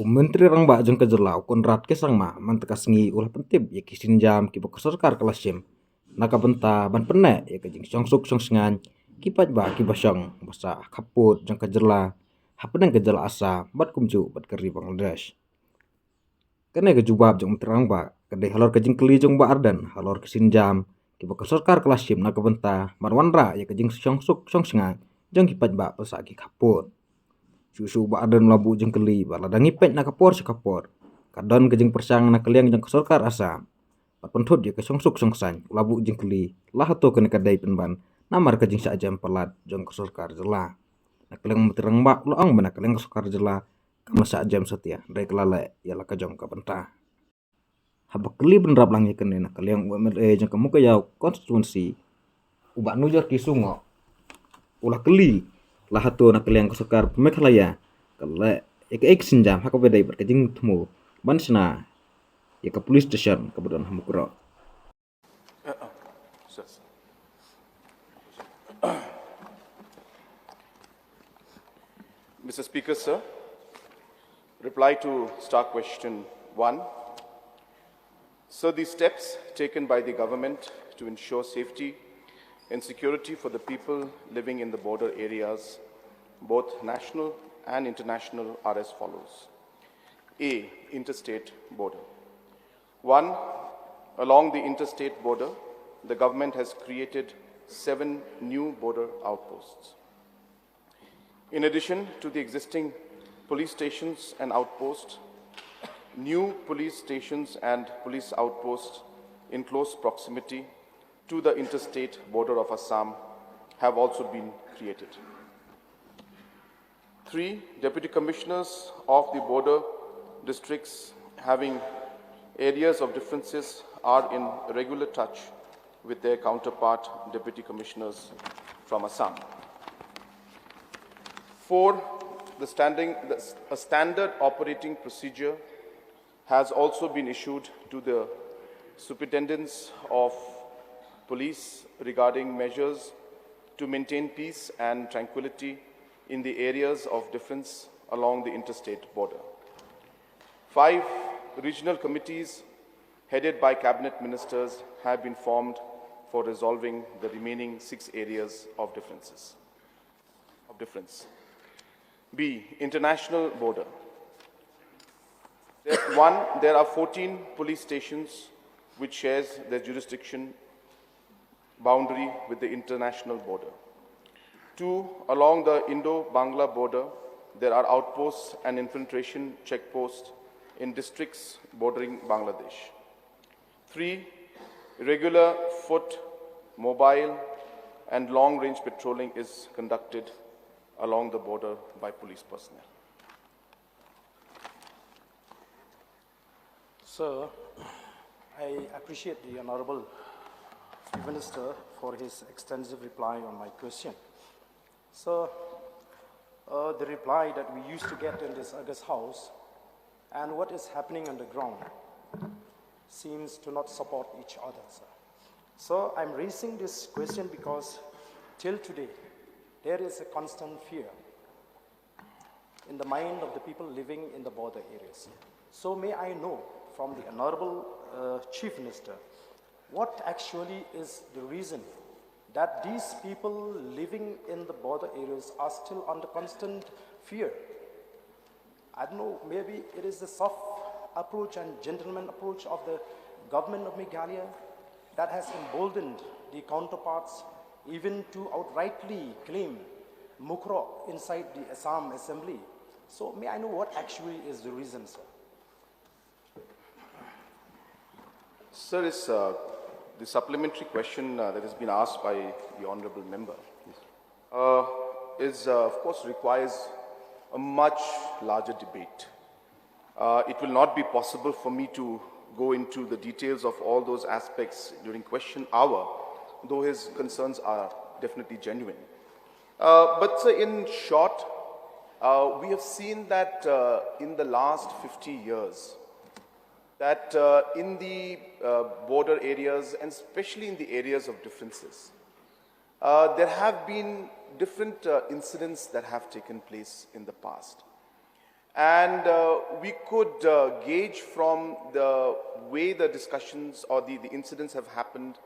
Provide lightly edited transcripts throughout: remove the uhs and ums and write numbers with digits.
Menteri Rangba jeng kejelau konrat ke sangma mantekas ngi ulah pentib ya kisinjam ki bokosarkar kalasim naka benta ban penne ya kejing shongshngaiñ ki paidbah ki basang basa khappud jeng kejela hapedang kejela asa bat kumju bat keri Bangladesh kene kejubab jeng Menteri Rangba kedai halor kejing keli jeng Bah Ardent halor kisinjam ki bokosarkar kalasim naka benta marwanra ya kejing shongshngaiñ jeng ki paidbah basa ki khappud susu Bah Ardent labu jingkylli baladang ipet na kapor sekapor kadon kejing persang na keliang jeng kesorkar asa pat penthut je ke shongshngaiñ labu jingkylli lah to kene kadai penban namar kejing sa jam pelat jeng kesorkar jela na keliang meterang mbak loang bana keliang kesorkar jela kamla sa jam setia dai kelale yala kajong ka benta habak keli benrap langi kene na keliang UMLA jeng kamu yau konstituensi ubak nujar kisungo ulah keli lah to na keliang kesorkar pemekhalaya kale ek sinjam haka bedai berkejing temu bansna ya ke police station kemudian hamukro. Mr. Speaker, sir, reply to Star Question 1. Sir, the steps taken by the government to ensure safety and security for the people living in the border areas, both national and international, are as follows. A. Interstate border. 1. Along the interstate border, the government has created 7 new border outposts. In addition to the existing police stations and outposts, new police stations and police outposts in close proximity to the interstate border of Assam have also been created. 3. Deputy commissioners of the border districts having areas of differences are in regular touch with their counterpart deputy commissioners from Assam. 4. A standard operating procedure has also been issued to the superintendents of police regarding measures to maintain peace and tranquility in the areas of difference along the interstate border. 5. Regional committees headed by cabinet ministers have been formed for resolving the remaining 6 areas of difference. B. International border. There are 14 police stations which shares their jurisdiction boundary with the international border. 2. Along the Indo-Bangla border, there are outposts and infiltration checkposts in districts bordering Bangladesh. 3. Regular foot, mobile, and long-range patrolling is conducted along the border by police personnel. Sir, I appreciate the Honorable Minister for his extensive reply on my question. Sir, the reply that we used to get in this August House and what is happening on the ground seems to not support each other, sir. So I'm raising this question because till today, there is a constant fear in the mind of the people living in the border areas. So may I know from the Honorable Chief Minister, what actually is the reason that these people living in the border areas are still under constant fear? I don't know, maybe it is the soft approach and gentleman approach of the government of Meghalaya that has emboldened the counterparts even to outrightly claim Mukro inside the Assam Assembly. So may I know what actually is the reason, sir? Sir, it's the supplementary question that has been asked by the honorable member of course, requires a much larger debate. It will not be possible for me to go into the details of all those aspects during question hour, though his concerns are definitely genuine. But sir, in short, we have seen that in the last 50 years, that in the border areas, and especially in the areas of differences, there have been different incidents that have taken place in the past. And we could gauge from the way the discussions or the incidents have happened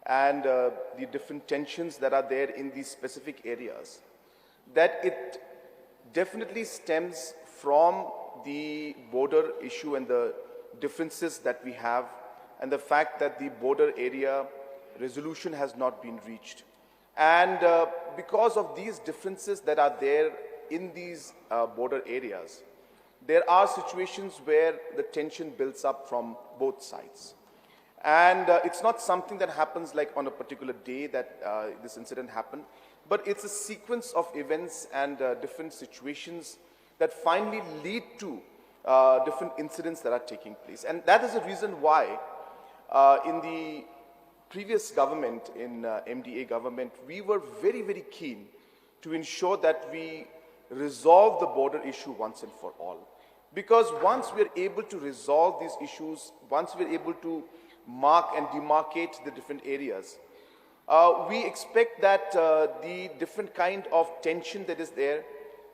and the different tensions that are there in these specific areas, that it definitely stems from the border issue and the differences that we have, and the fact that the border area resolution has not been reached. And because of these differences that are there in these border areas, there are situations where the tension builds up from both sides. And it's not something that happens like on a particular day that this incident happened, but it's a sequence of events and different situations that finally lead to different incidents that are taking place. And that is the reason why in the previous government, in MDA government, we were very, very keen to ensure that we resolve the border issue once and for all. Because once we're able to resolve these issues, once we're able to mark and demarcate the different areas, we expect that the different kind of tension that is there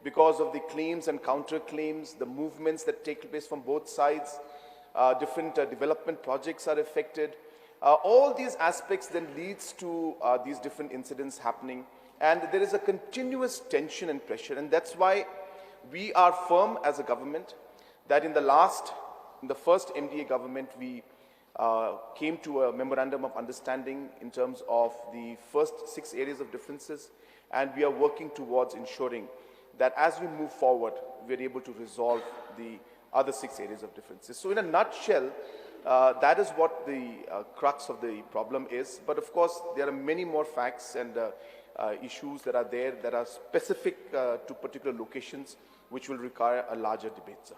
because of the claims and counterclaims, the movements that take place from both sides, different development projects are affected. All these aspects then leads to these different incidents happening, and there is a continuous tension and pressure, and that's why we are firm as a government that in the first MDA government, we came to a memorandum of understanding in terms of the first 6 areas of differences, and we are working towards ensuring that as we move forward, we are able to resolve the other 6 areas of differences. So in a nutshell, that is what the crux of the problem is. But of course, there are many more facts and issues that are there that are specific to particular locations, which will require a larger debate, sir.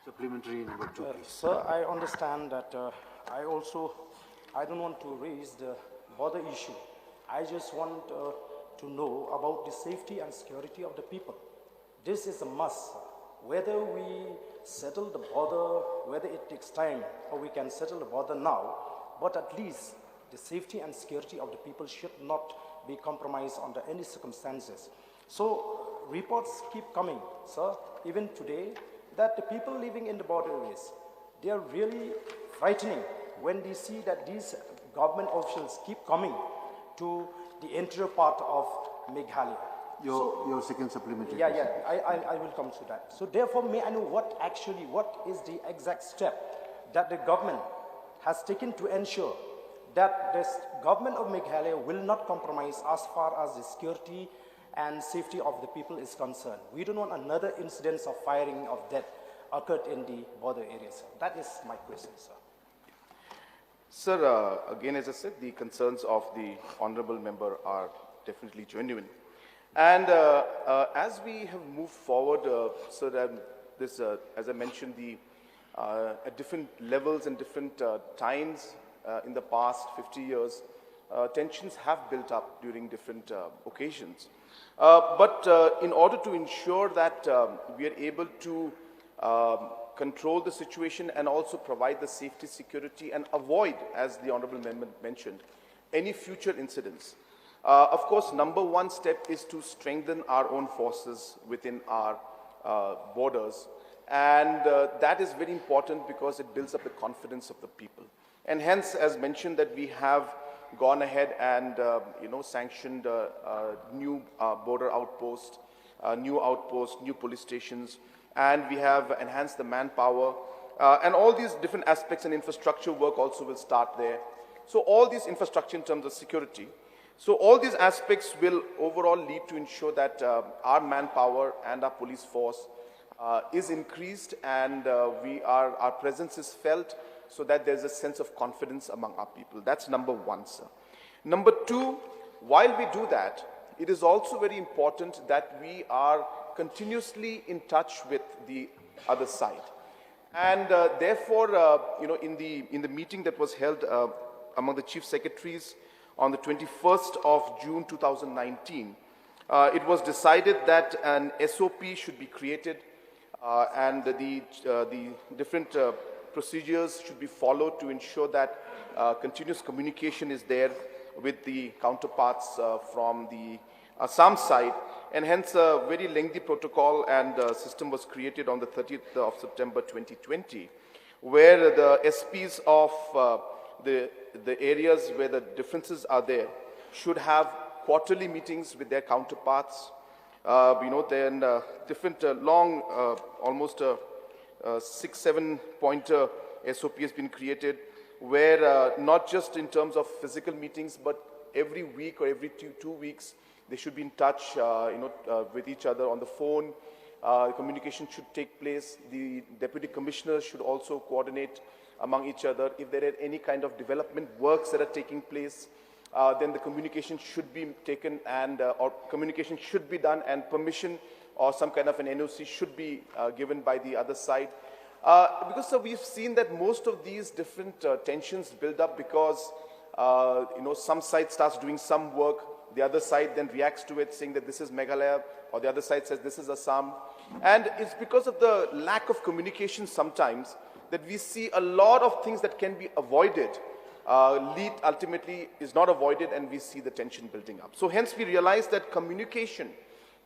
Supplementary number 2, please. Sir, I understand that I don't want to raise the border issue. I just want to know about the safety and security of the people. This is a must. Whether we settle the border, whether it takes time or we can settle the border now, but at least the safety and security of the people should not be compromised under any circumstances. So reports keep coming, sir, even today, that the people living in the border areas, they are really frightening when they see that these government officials keep coming to the interior part of Meghalaya. Your second supplementary. Yeah, I will come to that. So therefore, may I know what is the exact step that the government has taken to ensure that the government of Meghalaya will not compromise as far as the security and safety of the people is concerned. We don't want another incident of firing of death occurred in the border areas. That is my question, sir. Sir, again, as I said, the concerns of the honorable member are definitely genuine. And as we have moved forward, sir, as I mentioned, at different levels and different times in the past 50 years, tensions have built up during different occasions. But in order to ensure that we are able to control the situation and also provide the safety, security, and avoid, as the honorable member mentioned, any future incidents, of course, number one step is to strengthen our own forces within our borders. And that is very important because it builds up the confidence of the people. And hence, as mentioned, that we have gone ahead and sanctioned new border outposts, new police stations, and we have enhanced the manpower, and all these different aspects and infrastructure work also will start there. So all these infrastructure in terms of security, so all these aspects will overall lead to ensure that our manpower and our police force is increased, and our presence is felt, so that there's a sense of confidence among our people. That's number one, sir. Number two, while we do that, it is also very important that we are continuously in touch with the other side. And therefore, in the meeting that was held among the chief secretaries on the 21st of June 2019, it was decided that an SOP should be created and the different procedures should be followed to ensure that continuous communication is there with the counterparts from the Assam side, and hence a very lengthy protocol and system was created on the 30th of September 2020, where the SPs of the areas where the differences are there should have quarterly meetings with their counterparts. Then different long, almost 6-7 pointer SOP has been created, where not just in terms of physical meetings, but every week or every 2 weeks, they should be in touch, with each other on the phone. Communication should take place. The deputy commissioners should also coordinate among each other. If there are any kind of development works that are taking place, then the communication should be taken and or communication should be done, and permission or some kind of an NOC should be given by the other side. Because we've seen that most of these different tensions build up because some side starts doing some work, the other side then reacts to it saying that this is Meghalaya, or the other side says this is Assam. And it's because of the lack of communication sometimes that we see a lot of things that can be avoided lead ultimately is not avoided, and we see the tension building up. So hence we realize that communication,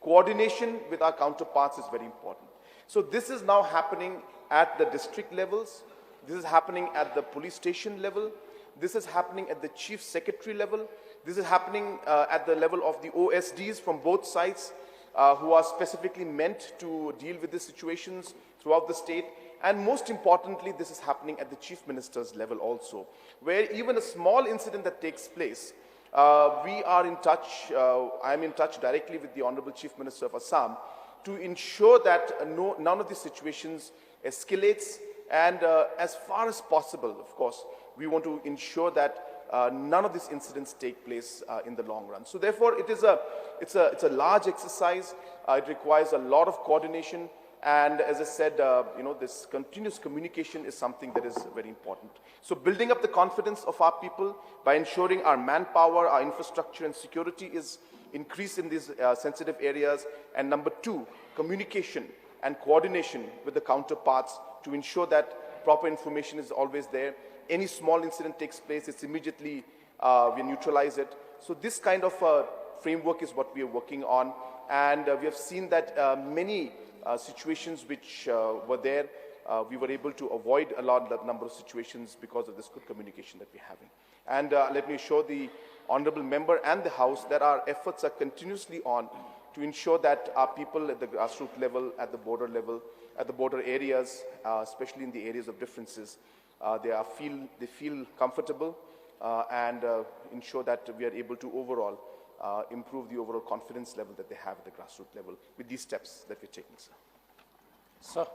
coordination with our counterparts is very important. So this is now happening at the district levels, this is happening at the police station level, this is happening at the chief secretary level, this is happening at the level of the OSDs from both sides who are specifically meant to deal with these situations throughout the state. And most importantly, this is happening at the chief minister's level also, where even a small incident that takes place, we are in touch, I am in touch directly with the Honorable Chief Minister of Assam to ensure that none of these situations escalates, and as far as possible, of course, we want to ensure that none of these incidents take place in the long run. So therefore, it's a large exercise. It requires a lot of coordination. And as I said, this continuous communication is something that is very important. So building up the confidence of our people by ensuring our manpower, our infrastructure and security is increased in these sensitive areas. And number two, communication and coordination with the counterparts to ensure that proper information is always there. Any small incident takes place, it's immediately, we neutralize it. So this kind of framework is what we are working on. And we have seen that many situations which were there, we were able to avoid a large number of situations because of this good communication that we're having. And let me assure the Honourable Member and the House that our efforts are continuously on to ensure that our people at the grassroots level, at the border areas, especially in the areas of differences, they feel comfortable and ensure that we are able to overall improve the overall confidence level that they have at the grassroots level with these steps that we're taking, sir. Sir,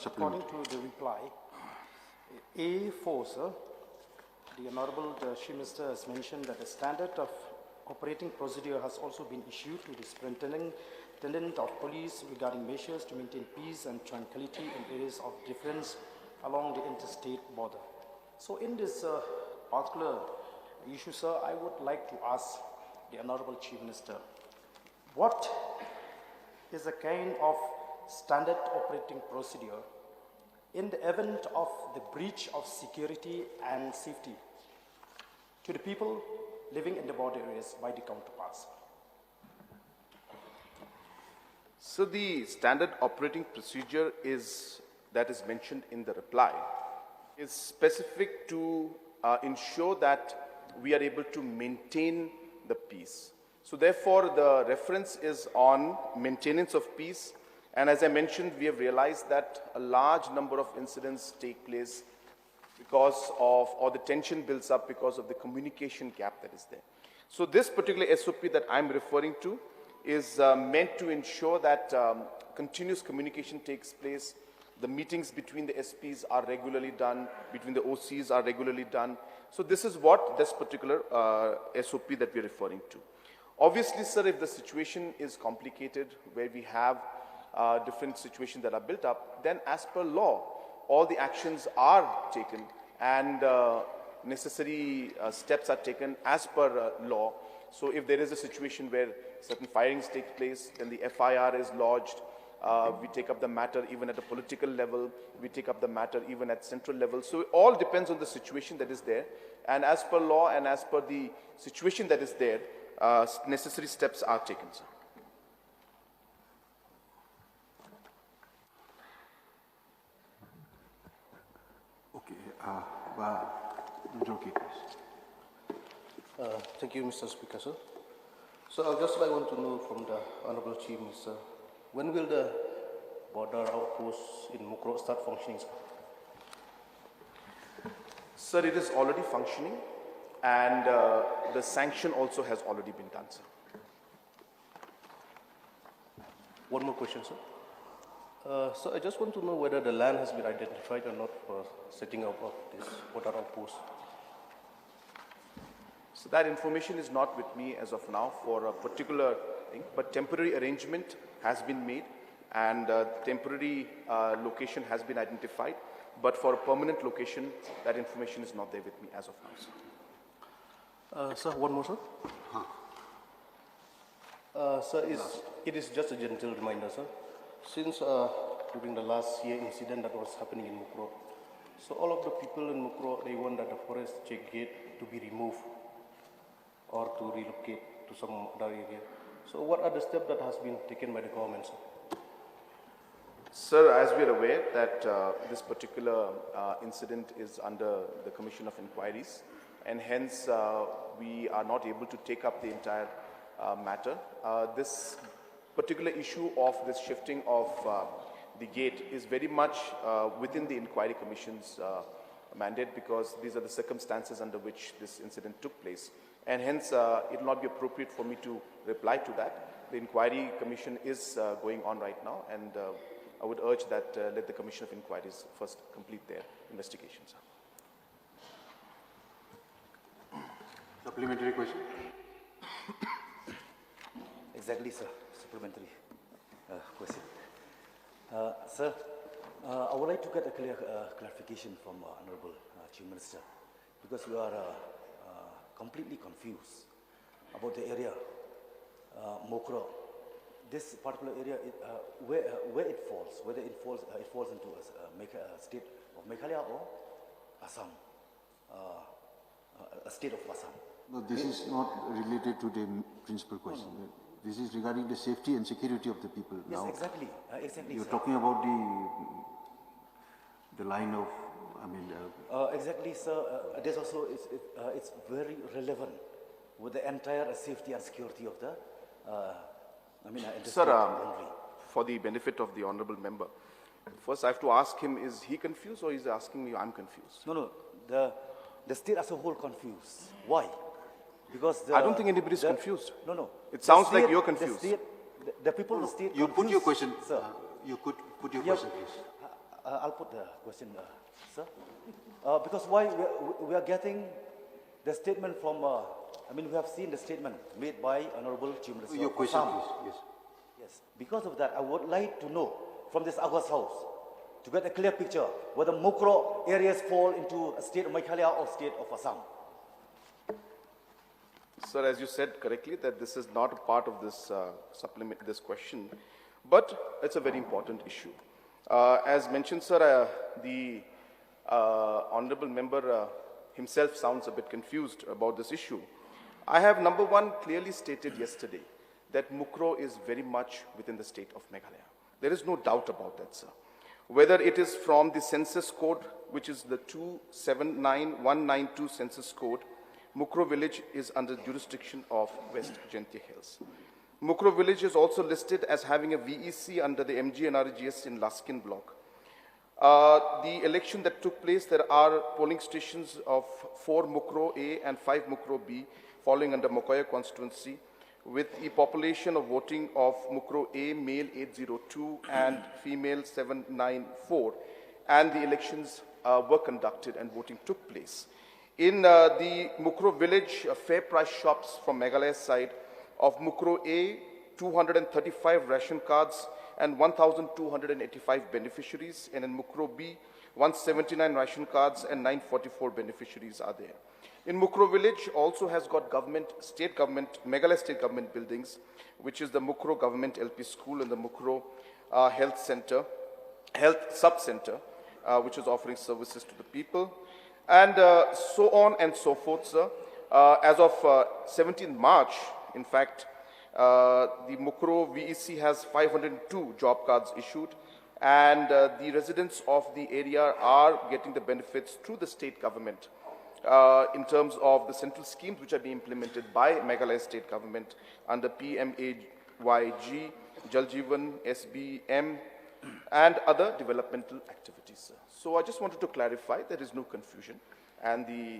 according to the reply, A4, sir, the Honorable Chief Minister has mentioned that a standard of operating procedure has also been issued to the Superintendent of Police regarding measures to maintain peace and tranquility in areas of difference along the interstate border. So in this particular issue, sir, I would like to ask the Honorable Chief Minister, what is a kind of standard operating procedure in the event of the breach of security and safety to the people living in the border areas by the counterparts? So the standard operating procedure that is mentioned in the reply is specific to ensure that we are able to maintain the peace. So therefore, the reference is on maintenance of peace. And as I mentioned, we have realized that a large number of incidents take place because of, or the tension builds up because of the communication gap that is there. So this particular SOP that I'm referring to is meant to ensure that continuous communication takes place. The meetings between the SPs are regularly done, between the OCs are regularly done. So this is what this particular SOP that we're referring to. Obviously, sir, if the situation is complicated, where we have different situations that are built up, then as per law, all the actions are taken and necessary steps are taken as per law. So if there is a situation where certain firings take place, then the FIR is lodged. We take up the matter even at a political level. We take up the matter even at central level. So it all depends on the situation that is there. And as per law and as per the situation that is there, necessary steps are taken, sir. Okay, Bah Ardent, please. Thank you, Mr. Speaker, sir. So I just like want to know from the Honorable Chief Minister, when will the border outpost in Mukro start functioning, sir? Sir, it is already functioning, and the sanction also has already been done, sir. One more question, sir. So I just want to know whether the land has been identified or not for setting up of this border outpost. So that information is not with me as of now for a particular thing, but temporary arrangement has been made, and temporary location has been identified. But for a permanent location, that information is not there with me as of now, sir. Sir, one more, sir. Sir, it is just a gentle reminder, sir. Since during the last year incident that was happening in Mukro, so all of the people in Mukro, they want that the forest check gate to be removed or to relocate to some other area. So what are the steps that has been taken by the government, sir? Sir, as we are aware that this particular incident is under the Commission of Inquiries, and hence we are not able to take up the entire matter. This particular issue of this shifting of the gate is very much within the Inquiry Commission's mandate, because these are the circumstances under which this incident took place. And hence, it will not be appropriate for me to reply to that. The Inquiry Commission is going on right now, and I would urge that let the Commission of Inquiries first complete their investigations. Supplementary question? Exactly, sir. Supplementary question. Sir, I would like to get a clarification from Honorable Chief Minister, because we are completely confused about the area, Mokro. This particular area, where it falls, whether it falls into a state of Meghalaya or Assam, a state of Assam. No, this is not related to the principal question. No. This is regarding the safety and security of the people. Yes, now, exactly. Exactly. You're sir. talking about the line of, exactly, sir. This also it's very relevant with the entire safety and security of the. Sir, for the benefit of the honourable member, first I have to ask him, is he confused or is he asking me I'm confused? No. The state as a whole confused. Why? Because I don't think anybody is confused. No. It sounds like you're confused. The people of the state. you put your question, sir. You could put your question, please. I'll put the question, sir. Because why we are getting the statement from. We have seen the statement made by Honorable Chief Minister. Your question, Assam. please. Yes. Yes. Because of that, I would like to know from this August House to get a clear picture whether Mokro areas fall into a state of Meghalaya or state of Assam. Sir, as you said correctly, that this is not a part of this this question, but it's a very important issue. As mentioned, sir, the honourable member himself sounds a bit confused about this issue. I have, number one, clearly stated yesterday that Mukro is very much within the state of Meghalaya. There is no doubt about that, sir. Whether it is from the census code, which is the 279192 census code, Mukro village is under jurisdiction of West Jaintia Hills. Mukro village is also listed as having a VEC under the MGNRGS in Laskin block. The election that took place, there are polling stations of 4 Mukro A and 5 Mukro B falling under Mokoya constituency, with a population of voting of Mukro A, male 802 and female 794, and the elections were conducted and voting took place. In the Mukro village, fair price shops from Meghalaya's side of Mukro A, 235 ration cards and 1,285 beneficiaries, and in Mukro B, 179 ration cards and 944 beneficiaries are there. In Mukro village also has got state government, Meghalaya state government buildings, which is the Mukro government LP school and the Mukro health sub-center, which is offering services to the people, and so on and so forth, sir. As of 17th March, In fact, the Mukro VEC has 502 job cards issued, and the residents of the area are getting the benefits through the state government in terms of the central schemes which are being implemented by Meghalaya state government under PMAYG, Jal Jeevan, SBM, and other developmental activities. So I just wanted to clarify there is no confusion, and the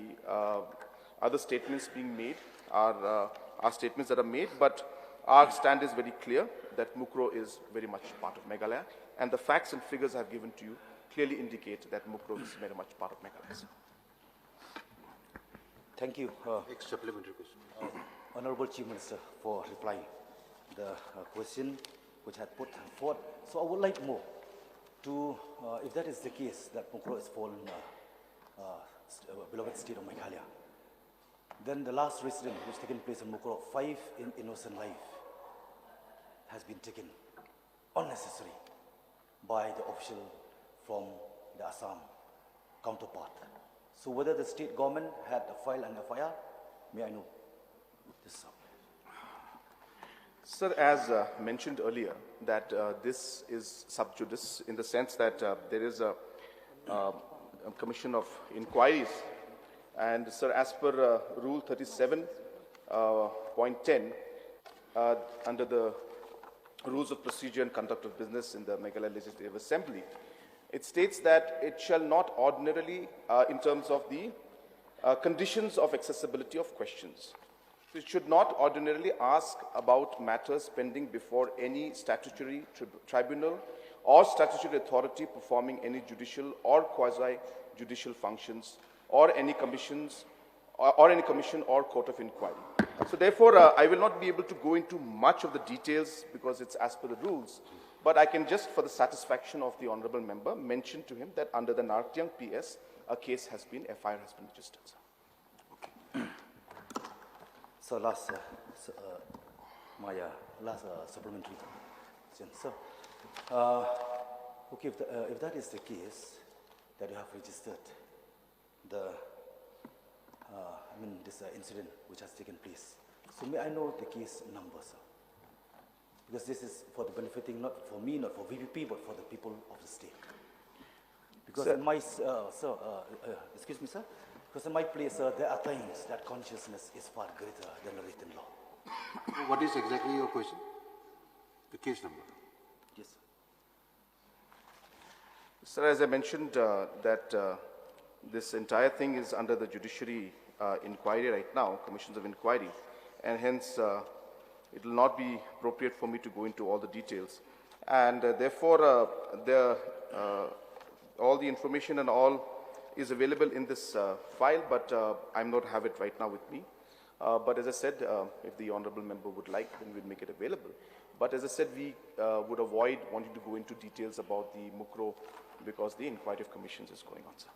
other statements being made are statements that are made, but our stand is very clear that Mukro is very much part of Meghalaya, and the facts and figures I have given to you clearly indicate that Mukro is very much part of Meghalaya. Thank you, Next supplementary question. Honorable Chief Minister, for replying the question which I had put forward. So I would like more to, if that is the case, that Mukro is fallen beloved state of Meghalaya, then the last incident which taken place in Mukro, 5 innocent life has been taken unnecessary by the official from the Assam counterpart. So whether the state government had filed an FIR, may I know this? Sir, as mentioned earlier, that this is sub judice in the sense that there is a commission of inquiries, and sir, as per Rule 37.10, under the Rules of Procedure and Conduct of Business in the Meghalaya Legislative Assembly, it states that it shall not ordinarily, in terms of the conditions of accessibility of questions, it should not ordinarily ask about matters pending before any statutory tribunal or statutory authority performing any judicial or quasi-judicial functions, or any commissions or any commission or court of inquiry. So therefore, I will not be able to go into much of the details because it's as per the rules, but I can just, for the satisfaction of the honourable member, mention to him that under the Nartyang PS, a case has been, FIR has been registered. So last, my last supplementary question. So, okay, if that is the case, that you have registered the, this incident which has taken place. So may I know the case number, sir? Because this is for the benefiting, not for me, not for VPP, but for the people of the state. Because Sir. in my, excuse me, sir. Because in my place, there are times that consciousness is far greater than the written law. What is exactly your question? The case number. Yes, sir. Sir, as I mentioned, that this entire thing is under the judiciary inquiry right now, commissions of inquiry, and hence it will not be appropriate for me to go into all the details. And therefore, all the information and all is available in this file, but I'm not have it right now with me. But as I said, if the honourable member would like, then we'll make it available. But as I said, we would avoid wanting to go into details about the Mukro because the inquiry of commissions is going on, sir.